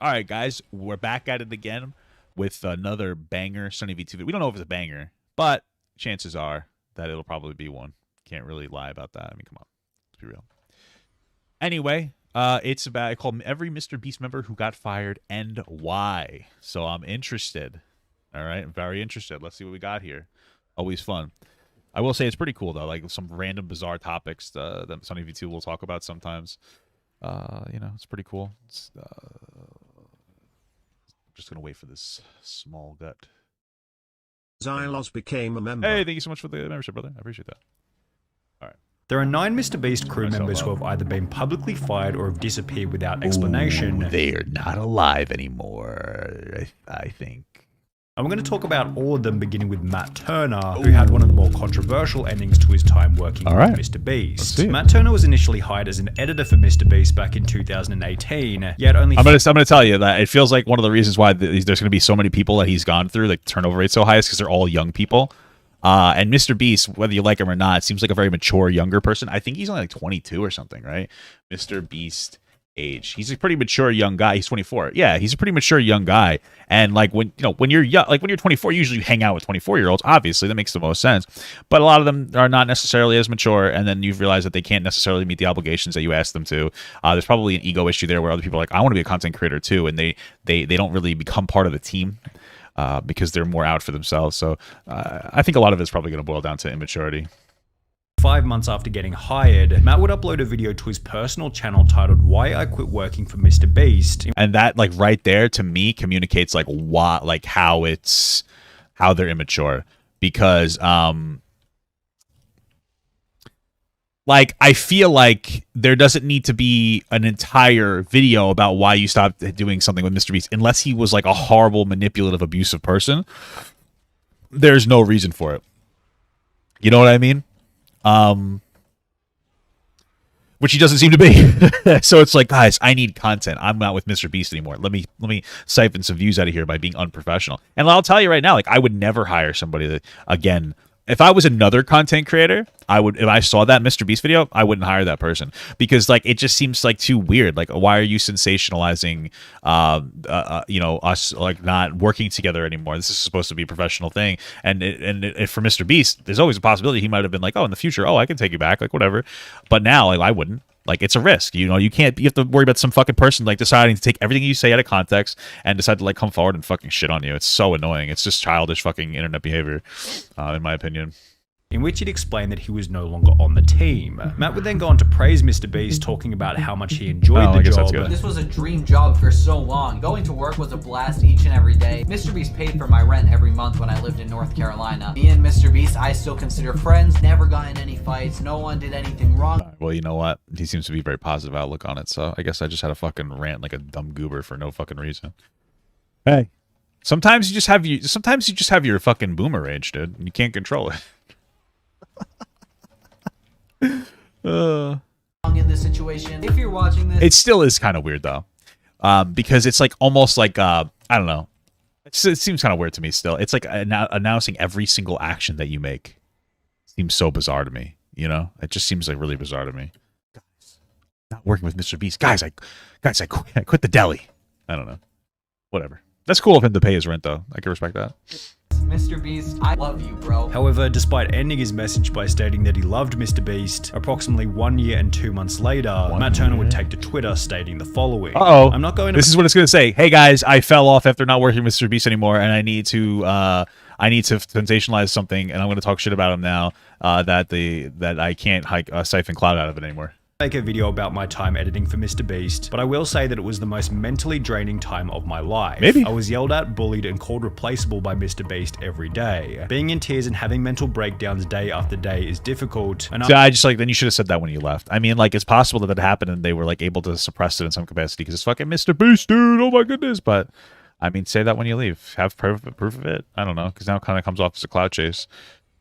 All right, guys, we're back at it again with another banger SunnyV2 video. We don't know if it's a banger, but chances are that it'll probably be one. Can't really lie about that. I mean, come on. Let's be real. Anyway, it's about, I call every MrBeast member who got fired and why. So I'm interested. All right, I'm very interested. Let's see what we got here. Always fun. I will say it's pretty cool, though. Like some random bizarre topics that SunnyV2 will talk about sometimes. You know, it's pretty cool. It's, just gonna wait for this small gut. Xylos became a member. Hey, thank you so much for the membership, brother. I appreciate that. All right. There are 9 MrBeast crew members who have either been publicly fired or have disappeared without explanation. Ooh, they are not alive anymore, I think. And we're going to talk about all of them, beginning with Matt Turner, who had one of the more controversial endings to his time working with MrBeast. Matt Turner was initially hired as an editor for MrBeast back in 2018, yet only... I'm gonna tell you that it feels like one of the reasons why there's going to be so many people that he's gone through, like turnover rate so high, is because they're all young people. And MrBeast, whether you like him or not, seems like a very mature, younger person. I think he's only like 22 or something, right? MrBeast age. He's a pretty mature young guy. He's 24. Yeah, he's a pretty mature young guy. And like when you're young, like when you're 24, you usually hang out with 24-year-olds. Obviously, that makes the most sense. But a lot of them are not necessarily as mature, and then you realize that they can't necessarily meet the obligations that you ask them to. There's probably an ego issue there where other people are like, I want to be a content creator too, and they don't really become part of the team. Because they're more out for themselves. So I think a lot of it's probably going to boil down to immaturity. 5 months after getting hired, Matt would upload a video to his personal channel titled "Why I Quit Working for MrBeast," and that, like, right there to me communicates like what, like how they're immature, because like I feel like there doesn't need to be an entire video about why you stopped doing something with MrBeast unless he was like a horrible, manipulative, abusive person. There's no reason for it. You know what I mean? Which he doesn't seem to be. So it's like, guys, I need content. I'm not with MrBeast anymore. Let me siphon some views out of here by being unprofessional. And I'll tell you right now, like, I would never hire somebody that, again, if I was another content creator, if I saw that MrBeast video, I wouldn't hire that person, because like it just seems like too weird. Like, why are you sensationalizing, you know, us like not working together anymore? This is supposed to be a professional thing, and for MrBeast, there's always a possibility he might have been like, oh, in the future, oh, I can take you back, like whatever. But now, like, I wouldn't. Like, it's a risk, you know. You have to worry about some fucking person like deciding to take everything you say out of context and decide to like come forward and fucking shit on you. It's so annoying. It's just childish fucking internet behavior, in my opinion. In which he'd explained that he was no longer on the team. Matt would then go on to praise MrBeast, talking about how much he enjoyed the job. This was a dream job for so long. Going to work was a blast each and every day. MrBeast paid for my rent every month when I lived in North Carolina. Me and MrBeast, I still consider friends. Never got in any fights. No one did anything wrong. Well, you know what? He seems to be a very positive outlook on it. So I guess I just had a fucking rant like a dumb goober for no fucking reason. Hey, sometimes you just have your fucking boomer rage, dude. You can't control it. In this situation, if you're watching this, it still is kind of weird though, because it's like almost like I don't know. It seems kind of weird to me still. It's like announcing every single action that you make. Seems so bizarre to me. You know, it just seems like really bizarre to me. Guys, not working with MrBeast. Guys, I quit the deli. I don't know. Whatever. That's cool of him to pay his rent though. I can respect that. MrBeast, I love you, bro. However, despite ending his message by stating that he loved MrBeast, approximately 1 year and 2 months later, Matt Turner would take to Twitter stating the following. Uh-oh. I'm not going to... This is what it's going to say. Hey guys, I fell off after not working with MrBeast anymore, and I need to sensationalize something, and I'm going to talk shit about him now, that I can't siphon clout out of it anymore. Make a video about my time editing for MrBeast, but I will say that it was the most mentally draining time of my life. Maybe. I was yelled at, bullied, and called replaceable by MrBeast every day. Being in tears and having mental breakdowns day after day is difficult. And so I just like, then you should have said that when you left. I mean, like, it's possible that happened and they were like able to suppress it in some capacity because it's fucking MrBeast, dude. Oh my goodness. But I mean, say that when you leave. Have proof of it. I don't know, because now it kind of comes off as a clout chase.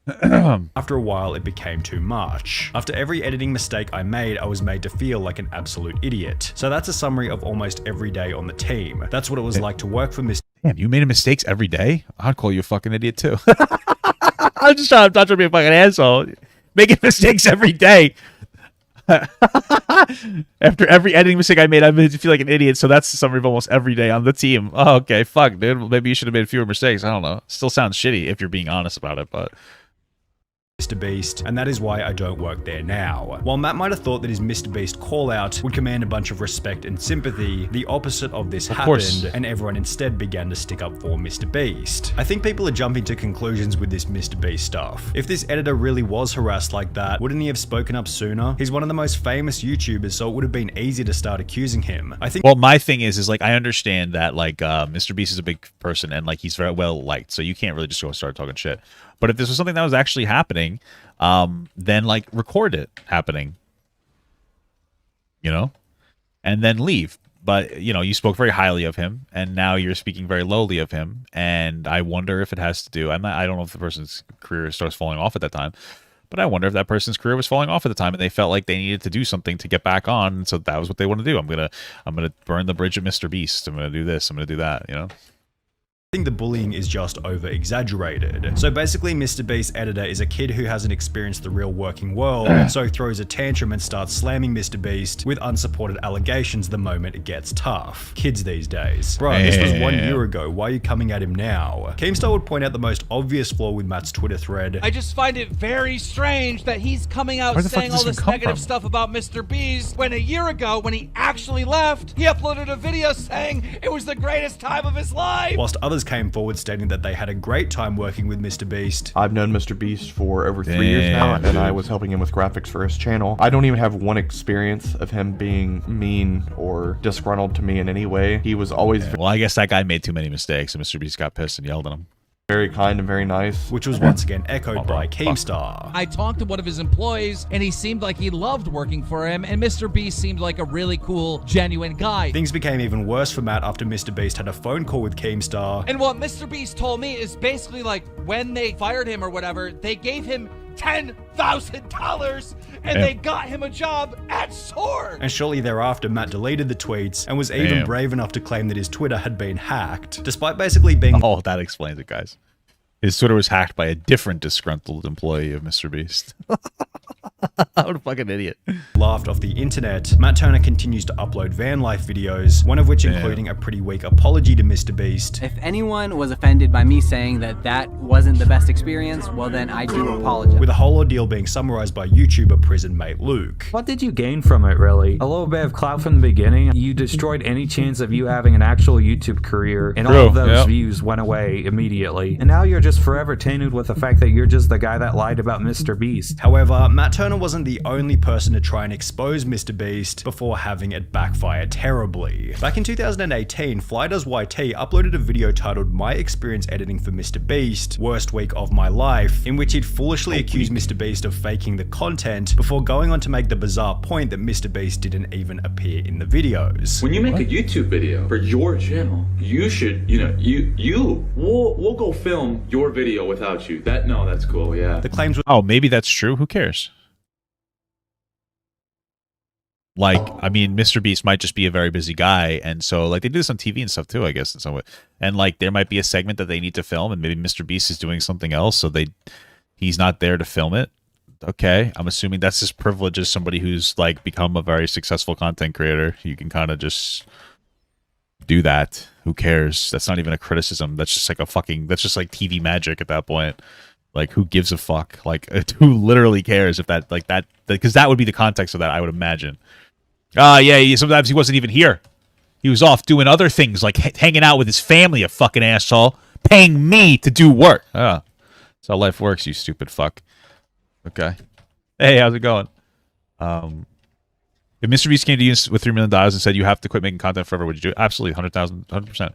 After a while, it became too much. After every editing mistake I made, I was made to feel like an absolute idiot. So that's a summary of almost every day on the team. That's what it was like to work for Mr. Damn, you made mistakes every day? I'd call you a fucking idiot too. I'm not trying to be a fucking asshole. Making mistakes every day. After every editing mistake I made, I made you feel like an idiot. So that's the summary of almost every day on the team. Oh, okay, fuck, dude. Well, maybe you should have made fewer mistakes. I don't know. Still sounds shitty if you're being honest about it, but... MrBeast, and that is why I don't work there now. While Matt might have thought that his MrBeast call-out would command a bunch of respect and sympathy, the opposite of this happened, and everyone instead began to stick up for MrBeast. I think people are jumping to conclusions with this MrBeast stuff. If this editor really was harassed like that, wouldn't he have spoken up sooner? He's one of the most famous YouTubers, so it would have been easy to start accusing him. I think— Well, my thing is like, I understand that, like, MrBeast is a big person, and, like, he's very well liked, so you can't really just go start talking shit. But if this was something that was actually happening, then, like, record it happening, you know, and then leave. But, you know, you spoke very highly of him, and now you're speaking very lowly of him. And I wonder if it has to do, I don't know if the person's career starts falling off at that time, but I wonder if that person's career was falling off at the time and they felt like they needed to do something to get back on. And so that was what they want to do. I'm going to burn the bridge at MrBeast. I'm going to do this. I'm going to do that, you know? I think the bullying is just over-exaggerated. So basically, MrBeast's editor is a kid who hasn't experienced the real working world, so throws a tantrum and starts slamming MrBeast with unsupported allegations the moment it gets tough. Kids these days. Bro, this was 1 year ago. Why are you coming at him now? Keemstar would point out the most obvious flaw with Matt's Twitter thread. I just find it very strange that he's coming out saying all this negative stuff about MrBeast when a year ago, when he actually left, he uploaded a video saying it was the greatest time of his life. Whilst others came forward stating that they had a great time working with MrBeast. I've known MrBeast for over 3 years now, and I was helping him with graphics for his channel. I don't even have one experience of him being mean or disgruntled to me in any way. He was always well, I guess that guy made too many mistakes, and MrBeast got pissed and yelled at him. very kind and very nice. Which was once again echoed by Keemstar. I talked to one of his employees, and he seemed like he loved working for him, and MrBeast seemed like a really cool, genuine guy. Things became even worse for Matt after MrBeast had a phone call with Keemstar. And what MrBeast told me is basically like, when they fired him or whatever, they gave him $10,000 and they got him a job at Sword. And shortly thereafter, Matt deleted the tweets and was even brave enough to claim that his Twitter had been hacked, despite basically being— Oh, that explains it, guys. His Twitter was hacked by a different disgruntled employee of MrBeast. What a fucking idiot. Laughed off the internet. Matt Turner continues to upload van life videos, one of which including a pretty weak apology to MrBeast. If anyone was offended by me saying that that wasn't the best experience, well then I do apologize. With the whole ordeal being summarized by YouTuber prison mate Luke. What did you gain from it, really? A little bit of clout from the beginning. You destroyed any chance of you having an actual YouTube career, and all of those views went away immediately. And now you're just forever tainted with the fact that you're just the guy that lied about MrBeast. However, Matt Turner wasn't the only person to try and expose MrBeast before having it backfire terribly. Back in 2018, FlyDoesYT uploaded a video titled My Experience Editing for MrBeast, Worst Week of My Life, in which he'd foolishly accused MrBeast of faking the content before going on to make the bizarre point that MrBeast didn't even appear in the videos. When you make a YouTube video for your channel, you should, we'll go film your video without you. That's cool, yeah. The claims were— Oh, maybe that's true. Who cares? Like, I mean, MrBeast might just be a very busy guy, and so, like, they do this on TV and stuff too, I guess, in some way. And, like, there might be a segment that they need to film, and maybe MrBeast is doing something else, so he's not there to film it. Okay, I'm assuming that's his privilege as somebody who's, like, become a very successful content creator. You can kind of just do that. Who cares? That's not even a criticism. That's just like that's just like TV magic at that point. Like, who gives a fuck? Like, who literally cares if because that would be the context of that, I would imagine. Sometimes he wasn't even here. He was off doing other things, like hanging out with his family, a fucking asshole, paying me to do work. That's how life works, you stupid fuck. Okay. Hey, how's it going? If MrBeast came to you with $3 million and said you have to quit making content forever, would you do it? Absolutely, 100%.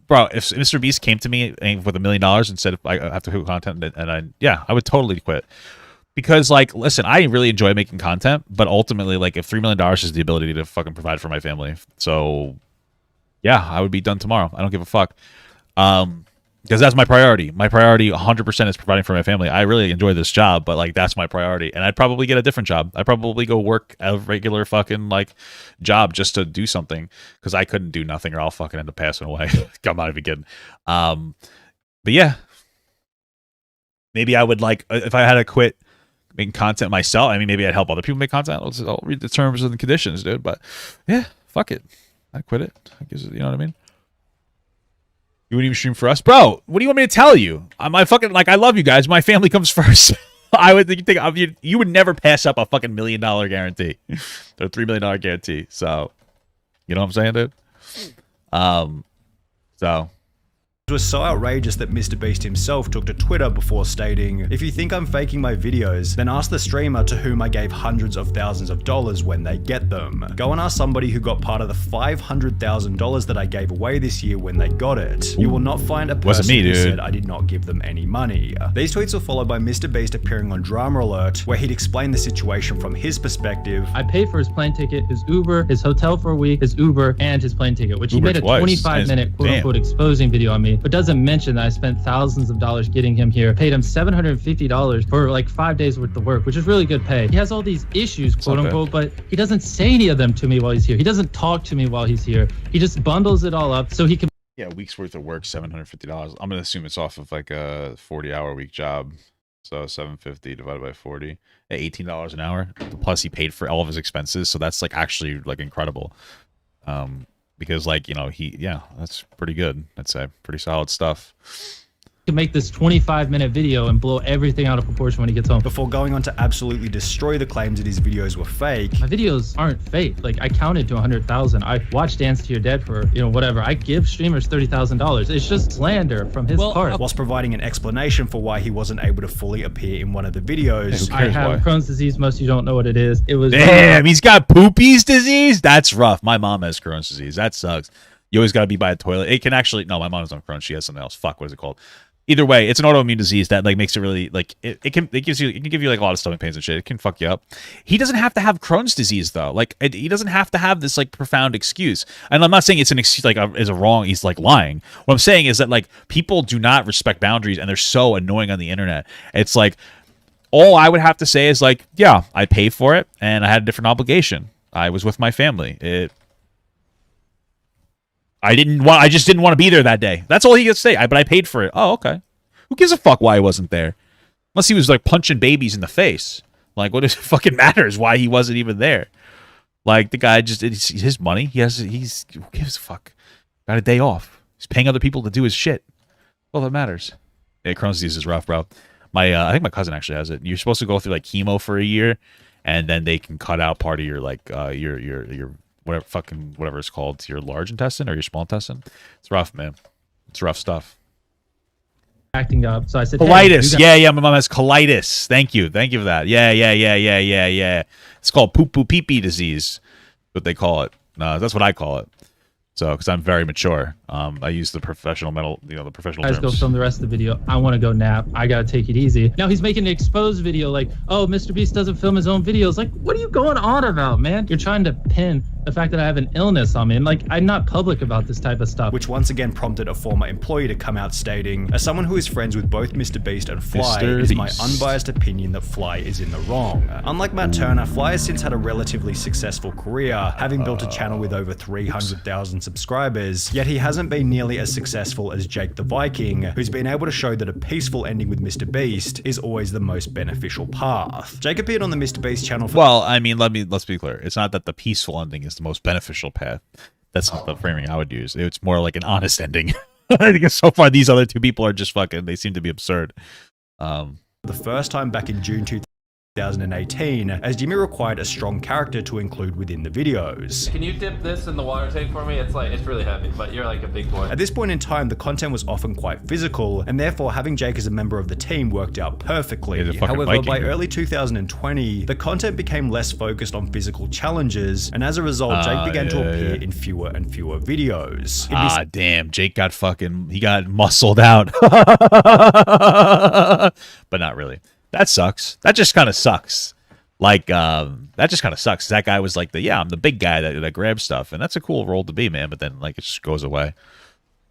Bro, if MrBeast came to me with $1 million and said I have to quit content, I would totally quit. Because, like, listen, I really enjoy making content, but ultimately, like, if $3 million is the ability to fucking provide for my family, so yeah, I would be done tomorrow. I don't give a fuck. Because that's my priority. My priority 100% is providing for my family. I really enjoy this job, but, like, that's my priority. And I'd probably get a different job. I'd probably go work a regular fucking, like, job just to do something. Because I couldn't do nothing or I'll fucking end up passing away. I'm not even kidding. But yeah. Maybe I would, like, if I had to quit making content myself. I mean, maybe I'd help other people make content. I'll read the terms and conditions, dude. But yeah, fuck it. I quit it. I guess, you know what I mean? You wouldn't even stream for us, bro. What do you want me to tell you? My fucking, like, I love you guys. My family comes first. I would think you would never pass up a fucking $1 million guarantee or $3 million guarantee. So, you know what I'm saying, dude? So. It was so outrageous that MrBeast himself took to Twitter before stating, "If you think I'm faking my videos, then ask the streamer to whom I gave hundreds of thousands of dollars when they get them. Go and ask somebody who got part of the $500,000 that I gave away this year when they got it. You will not find a person who said I did not give them any money." These tweets were followed by MrBeast appearing on Drama Alert, where he'd explain the situation from his perspective. I paid for his plane ticket, his Uber, his hotel for a week, his Uber, and his plane ticket, which Uber he made a 25-minute quote-unquote exposing video on me, but doesn't mention that I spent thousands of dollars getting him here, paid him $750 for like 5 days worth of work, which is really good pay. He has all these issues, quote-unquote, but he doesn't say any of them to me while he's here. He doesn't talk to me while he's here. He just bundles it all up so he can... Yeah, a week's worth of work, $750. I'm going to assume it's off of like a 40-hour week job. So 750 divided by 40 at $18 an hour. Plus he paid for all of his expenses. So that's like actually like incredible. Because like, you know, that's pretty good. I'd say pretty solid stuff. Can make this 25-minute video and blow everything out of proportion when he gets home. Before going on to absolutely destroy the claims that his videos were fake. My videos aren't fake. Like, I counted to 100,000. I watched Dance to Your Dead for, you know, whatever. I give streamers $30,000. It's just slander from his part. Whilst providing an explanation for why he wasn't able to fully appear in one of the videos. I have Crohn's disease. Most of you don't know what it is. It was... Damn, he's got Poopy's disease? That's rough. My mom has Crohn's disease. That sucks. You always got to be by a toilet. It can actually... No, my mom doesn't have Crohn's. She has something else. Fuck, what is it called? Either way, it's an autoimmune disease that like makes it really like it can give you like a lot of stomach pains and shit. It can fuck you up. He doesn't have to have Crohn's disease though. Like he doesn't have to have this like profound excuse. And I'm not saying it's an excuse like is a wrong. He's like lying. What I'm saying is that like people do not respect boundaries and they're so annoying on the internet. It's like all I would have to say is like, yeah, I paid for it and I had a different obligation. I was with my family. I just didn't want to be there that day. That's all he gets to say. But I paid for it. Oh, okay. Who gives a fuck why he wasn't there? Unless he was like punching babies in the face. Like, what does it fucking matters why he wasn't even there? Like, the guy it's his money. Who gives a fuck? Got a day off. He's paying other people to do his shit. Well, that matters. Yeah, Crohn's disease is rough, bro. I think my cousin actually has it. You're supposed to go through like chemo for a year, and then they can cut out part of your like your whatever it's called, your large intestine or your small intestine. It's rough, man. It's rough stuff. Acting up. So I said, colitis. Hey, yeah. My mom has colitis. Thank you for that. Yeah. It's called pee-pee disease. What they call it. No, that's what I call it. So, because I'm very mature, I use the professional the professional terms. Go film the rest of the video. I want to go nap. I gotta take it easy. Now he's making an exposed video like, oh, MrBeast doesn't film his own videos. Like, what are you going on about, man? You're trying to pin the fact that I have an illness on me. And like, I'm not public about this type of stuff. Which once again prompted a former employee to come out stating, as someone who is friends with both MrBeast and Fly, it is my unbiased opinion that Fly is in the wrong. Unlike Matt Turner, Fly has since had a relatively successful career, having built a channel with over 300,000 subscribers, yet he hasn't been nearly as successful as Jake the Viking, who's been able to show that a peaceful ending with MrBeast is always the most beneficial path. Jake appeared on the MrBeast channel for— Well, I mean, let's be clear. It's not that the peaceful ending is the most beneficial path. That's not the framing I would use. It's more like an honest ending. I think so far these other two people are just fucking, they seem to be absurd. The first time back in June 2018, as Jimmy required a strong character to include within the videos. Can you dip this in the water tank for me? It's really heavy, but you're like a big boy. At this point in time, the content was often quite physical, and therefore having Jake as a member of the team worked out perfectly. However, Viking, by early 2020, the content became less focused on physical challenges, and as a result, Jake began to appear in fewer and fewer videos. Damn, Jake got he got muscled out. But not really. That sucks. That just kind of sucks. Like, that just kind of sucks. That guy was like I'm the big guy that grabs stuff. And that's a cool role to be, man. But then, like, it just goes away.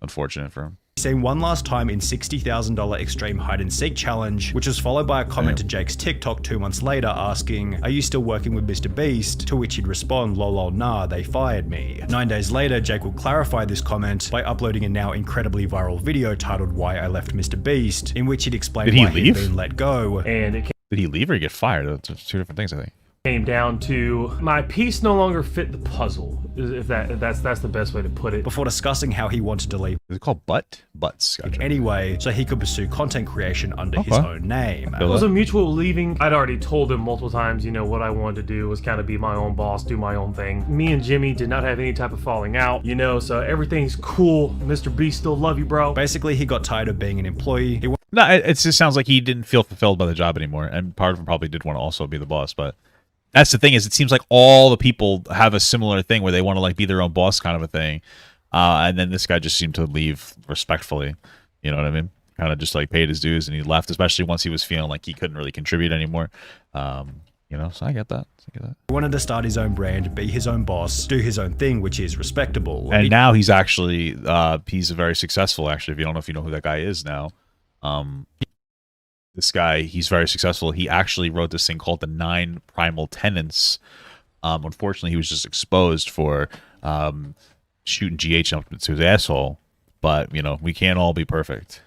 Unfortunate for him. Seen one last time in $60,000 extreme hide and seek challenge, which was followed by a comment to Jake's TikTok 2 months later asking, are you still working with MrBeast? To which he'd respond, lol, nah, they fired me. 9 days later, Jake will clarify this comment by uploading a now incredibly viral video titled Why I Left MrBeast, in which he'd explain why he'd been let go. Did Did he leave or get fired? That's two different things, I think. Came down to my piece no longer fit the puzzle, if that's the best way to put it. Before discussing how he wanted to leave. Is it called Butts? Gotcha. Anyway, so he could pursue content creation under his own name. It was a mutual leaving. I'd already told him multiple times, you know, what I wanted to do was kind of be my own boss, do my own thing. Me and Jimmy did not have any type of falling out, you know, so everything's cool. MrBeast still love you, bro. Basically, he got tired of being an employee. No, it just sounds like he didn't feel fulfilled by the job anymore, and part of him probably did want to also be the boss, but that's the thing is it seems like all the people have a similar thing where they want to like be their own boss kind of a thing, and then this guy just seemed to leave respectfully. You know what I mean? Kind of just like paid his dues and he left, especially once he was feeling like he couldn't really contribute anymore. You know, so I get that. He wanted to start his own brand, be his own boss, do his own thing, which is respectable. And now he's actually he's very successful. Actually, if you don't know if you know who that guy is now. This guy, he's very successful. He actually wrote this thing called the 9 Primal Tenets. Unfortunately, he was just exposed for shooting GH up to his asshole. But, you know, we can't all be perfect.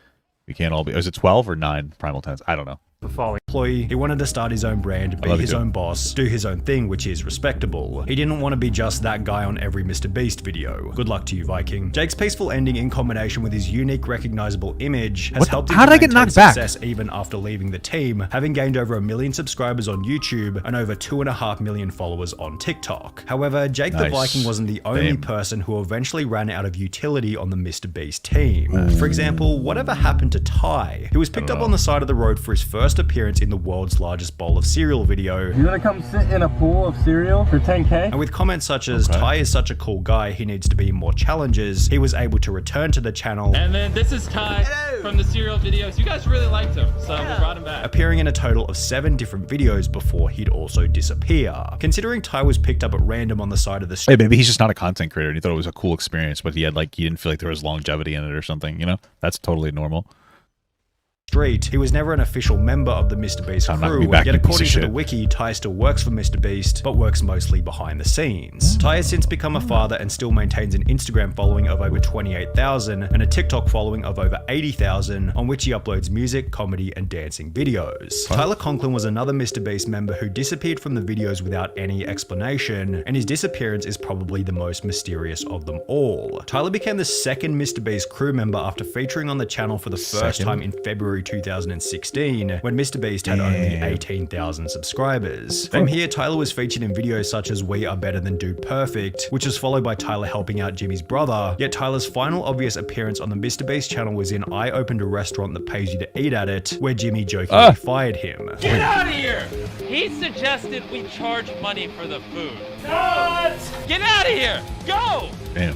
We can't all be... Is it 12 or 9 Primal Tenets? I don't know. Falling employee. He wanted to start his own brand, be his own boss, do his own thing, which is respectable. He didn't want to be just that guy on every MrBeast video. Good luck to you, Viking. Jake's peaceful ending in combination with his unique, recognizable image has helped him to maintain success even after leaving the team, having gained over 1 million subscribers on YouTube and over 2.5 million followers on TikTok. However, Jake the Viking wasn't the only person who eventually ran out of utility on the MrBeast team. For example, whatever happened to Ty, who was picked up on the side of the road for his first appearance in the world's largest bowl of cereal video. You wanna come sit in a pool of cereal for 10K? And with comments such as, Ty is such a cool guy, he needs to be in more challenges, he was able to return to the channel. And then this is Ty from the cereal videos. You guys really liked him, so we brought him back. Appearing in a total of 7 different videos before he'd also disappear. Considering Ty was picked up at random on the side of the street. Hey, maybe he's just not a content creator and he thought it was a cool experience, but he didn't feel like there was longevity in it or something, you know? That's totally normal. He was never an official member of the MrBeast crew, yet according to the wiki, Ty still works for MrBeast, but works mostly behind the scenes. Ty has since become a father and still maintains an Instagram following of over 28,000 and a TikTok following of over 80,000, on which he uploads music, comedy, and dancing videos. Tyler Conklin was another MrBeast member who disappeared from the videos without any explanation, and his disappearance is probably the most mysterious of them all. Tyler became the second MrBeast crew member after featuring on the channel for the first time in February 2016, when MrBeast had only 18,000 subscribers. From here, Tyler was featured in videos such as We Are Better Than Dude Perfect, which was followed by Tyler helping out Jimmy's brother, yet Tyler's final obvious appearance on the MrBeast channel was in I Opened a Restaurant That Pays You to Eat at It, where Jimmy jokingly fired him. Get out of here! He suggested we charge money for the food. What? Get out of here! Go! Damn.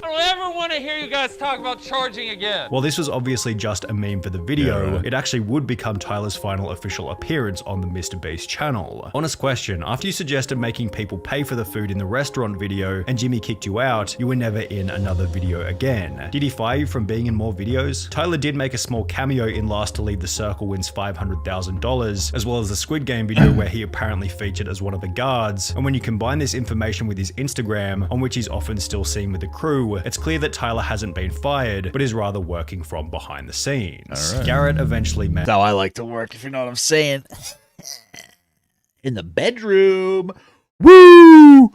I don't ever want to hear you guys talk about charging again. While this was obviously just a meme for the video, it actually would become Tyler's final official appearance on the MrBeast channel. Honest question, after you suggested making people pay for the food in the restaurant video and Jimmy kicked you out, you were never in another video again. Did he fire you from being in more videos? Tyler did make a small cameo in Last to Leave the Circle Wins $500,000, as well as the Squid Game video where he apparently featured as one of the guards, and when you combine this information with his Instagram, on which he's often still seen with the crew, it's clear that Tyler hasn't been fired, but is rather working from behind the scenes. Garrett eventually met. That's how I like to work, if you know what I'm saying. In the bedroom. Woo!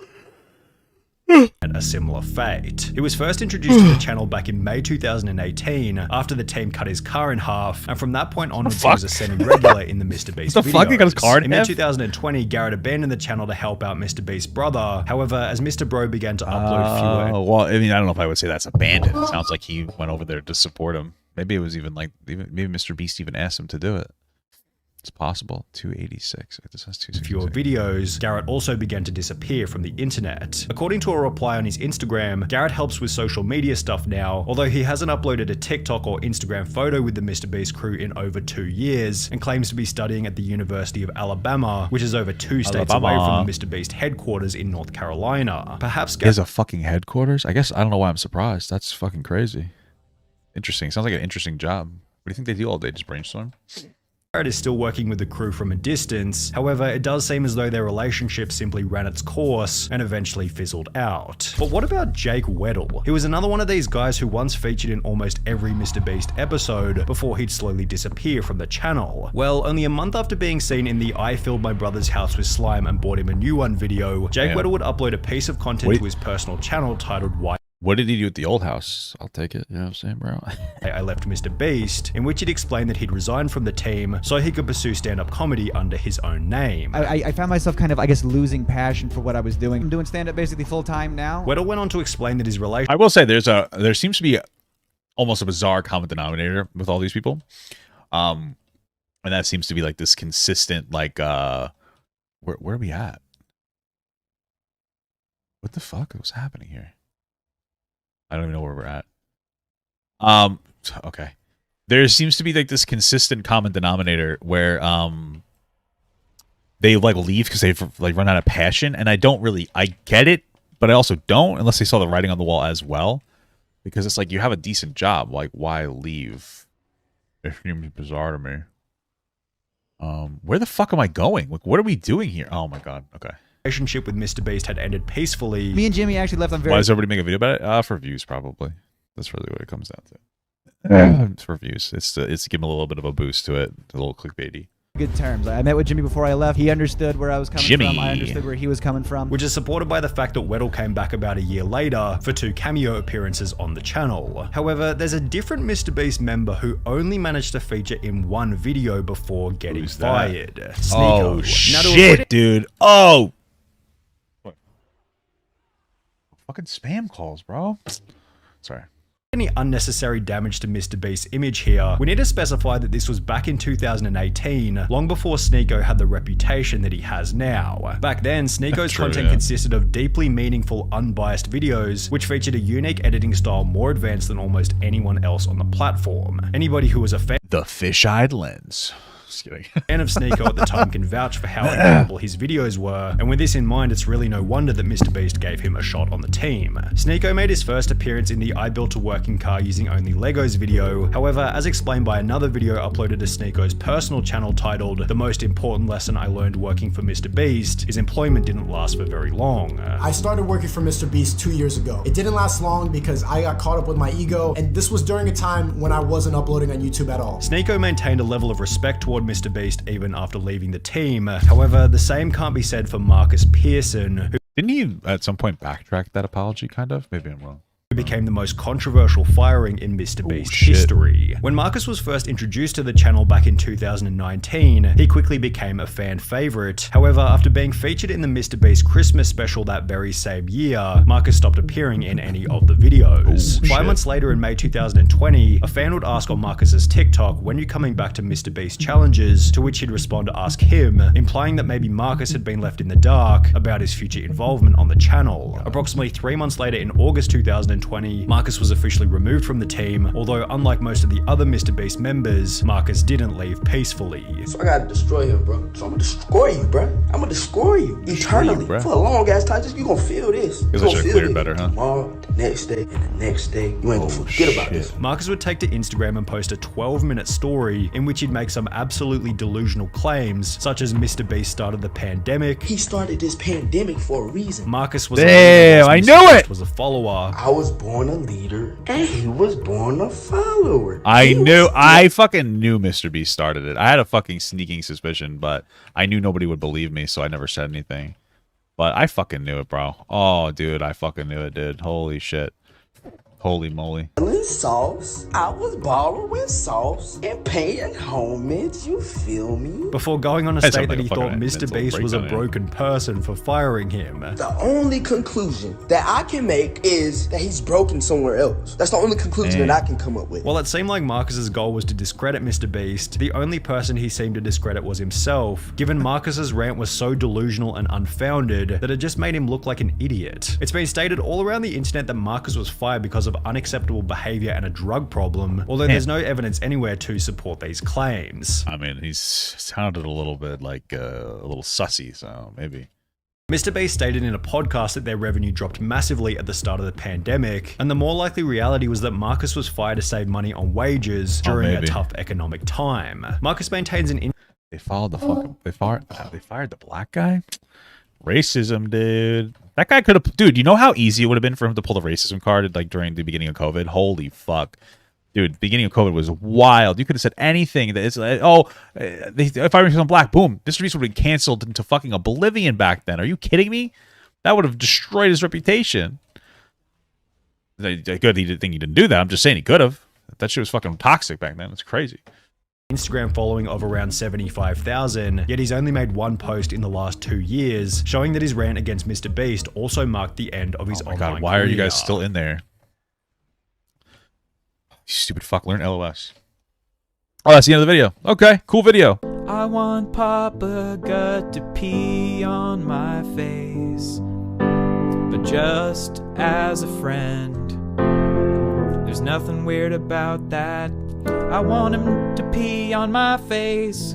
And a similar fate. He was first introduced to the channel back in May 2018 after the team cut his car in half, and from that point onwards he was a semi-regular in the MrBeast videos. Fuck? He got his car in May half? 2020, Garrett abandoned the channel to help out MrBeast's brother. However, as Mr. Bro began to upload fewer... well, I mean, I don't know if I would say that's abandoned. It sounds like he went over there to support him. Maybe it was even like, maybe MrBeast even asked him to do it. It's possible. 286. This has 266. Fewer videos, Garrett also began to disappear from the internet. According to a reply on his Instagram, Garrett helps with social media stuff now, although he hasn't uploaded a TikTok or Instagram photo with the MrBeast crew in over 2 years, and claims to be studying at the University of Alabama, which is over 2 states away from the MrBeast headquarters in North Carolina. Perhaps Garrett... He has a fucking headquarters? I guess I don't know why I'm surprised. That's fucking crazy. Interesting. Sounds like an interesting job. What do you think they do all day? Just brainstorm? Garrett is still working with the crew from a distance. However, it does seem as though their relationship simply ran its course and eventually fizzled out. But what about Jake Weddle? He was another one of these guys who once featured in almost every MrBeast episode before he'd slowly disappear from the channel. Well, only a month after being seen in the I filled my brother's house with slime and bought him a new one video, Jake Weddle would upload a piece of content to his personal channel titled Why. What did he do at the old house? I'll take it. You know what I'm saying, bro? I left MrBeast, in which he'd explained that he'd resigned from the team so he could pursue stand-up comedy under his own name. I found myself kind of, I guess, losing passion for what I was doing. I'm doing stand-up basically full-time now. Weddle went on to explain that his relationship... I will say there seems to be almost a bizarre common denominator with all these people. And that seems to be like this consistent, like, where are we at? What the fuck was happening here? I don't even know where we're at. Okay. There seems to be like this consistent common denominator where they like leave because they've like run out of passion, and I get it, but I also don't unless they saw the writing on the wall as well. Because it's like you have a decent job, like why leave? It seems bizarre to me. Where the fuck am I going? Like, what are we doing here? Oh my god. Okay. Relationship with MrBeast had ended peacefully. Me and Jimmy actually left on very... Why does everybody make a video about it? For views, probably. That's really what it comes down to. It's for views. It's to give him a little bit of a boost to it. A little clickbaity. Good terms. I met with Jimmy before I left. He understood where I was coming from. I understood where he was coming from. Which is supported by the fact that Weddle came back about a year later for 2 cameo appearances on the channel. However, there's a different MrBeast member who only managed to feature in one video before getting fired. Sneako. Oh, shit, dude. Oh! Fucking spam calls, bro. Sorry. Any unnecessary damage to MrBeast's image here, we need to specify that this was back in 2018, long before Sneako had the reputation that he has now. Back then, Sneako's content consisted of deeply meaningful, unbiased videos, which featured a unique editing style more advanced than almost anyone else on the platform. Anybody who was a fan... The fisheye lens. Just kidding. Fan of Sneako at the time can vouch for how incredible his videos were, and with this in mind, it's really no wonder that MrBeast gave him a shot on the team. Sneako made his first appearance in the I built a working car using only Legos video. However, as explained by another video uploaded to Sneako's personal channel titled The Most Important Lesson I Learned Working for MrBeast, his employment didn't last for very long. I started working for MrBeast 2 years ago. It didn't last long because I got caught up with my ego, and this was during a time when I wasn't uploading on YouTube at all. Sneako maintained a level of respect toward MrBeast even after leaving the team. However, the same can't be said for Marcus Pearson, who... Didn't he at some point backtrack that apology, kind of? Maybe I'm wrong. Who became the most controversial firing in MrBeast history. When Marcus was first introduced to the channel back in 2019, he quickly became a fan favorite. However, after being featured in the MrBeast Christmas special that very same year, Marcus stopped appearing in any of the videos. 5 months later in May 2020, a fan would ask on Marcus's TikTok, when you coming back to MrBeast challenges, to which he'd respond to ask him, implying that maybe Marcus had been left in the dark about his future involvement on the channel. Approximately 3 months later in August 2020, Marcus was officially removed from the team, although unlike most of the other MrBeast members, Marcus didn't leave peacefully. So I gotta destroy him, bro. So I'm gonna destroy you, bro. I'm gonna destroy you eternally for a long ass time. Just you gonna feel this. You gonna feel cleared better, huh? Tomorrow, the next day, and the next day. You ain't gonna forget about this. Marcus would take to Instagram and post a 12-minute story in which he'd make some absolutely delusional claims, such as MrBeast started the pandemic. He started this pandemic for a reason. Marcus was I knew it. Was a follower. I was born a leader, and he was born a follower. I fucking knew MrBeast started it. I had a fucking sneaking suspicion, but I knew nobody would believe me, so I never said anything. But I fucking knew it, bro. Oh, dude, I fucking knew it, dude. Holy shit. Holy moly. Sauce. I was borrowing sauce and paying homage, you feel me? Before going on to state that he thought MrBeast was a broken person for firing him. The only conclusion that I can make is that he's broken somewhere else. That's the only conclusion that I can come up with. While it seemed like Marcus's goal was to discredit MrBeast, the only person he seemed to discredit was himself, given Marcus's rant was so delusional and unfounded that it just made him look like an idiot. It's been stated all around the internet that Marcus was fired because of unacceptable behavior and a drug problem, although there's no evidence anywhere to support these claims. I mean, he's sounded a little bit like a little sussy, so maybe. MrBeast stated in a podcast that their revenue dropped massively at the start of the pandemic, and the more likely reality was that Marcus was fired to save money on wages during a tough economic time. Marcus maintains an They fired the black guy? Racism, dude. That guy could have... Dude, you know how easy it would have been for him to pull the racism card like during the beginning of COVID? Holy fuck. Dude, beginning of COVID was wild. You could have said anything. That it's like, oh, if I were someone black, boom. MrBeast would have been canceled into fucking oblivion back then. Are you kidding me? That would have destroyed his reputation. Good, he didn't think he didn't do that. I'm just saying he could have. That shit was fucking toxic back then. It's crazy. Instagram following of around 75,000, yet he's only made one post in the last 2 years, showing that his rant against MrBeast also marked the end of his online career. Why are you guys still in there? You stupid fuck, learn LOS. Oh, that's the end of the video. Okay, cool video. I want Papa Gut to pee on my face, but just as a friend. There's nothing weird about that. I want him to pee on my face.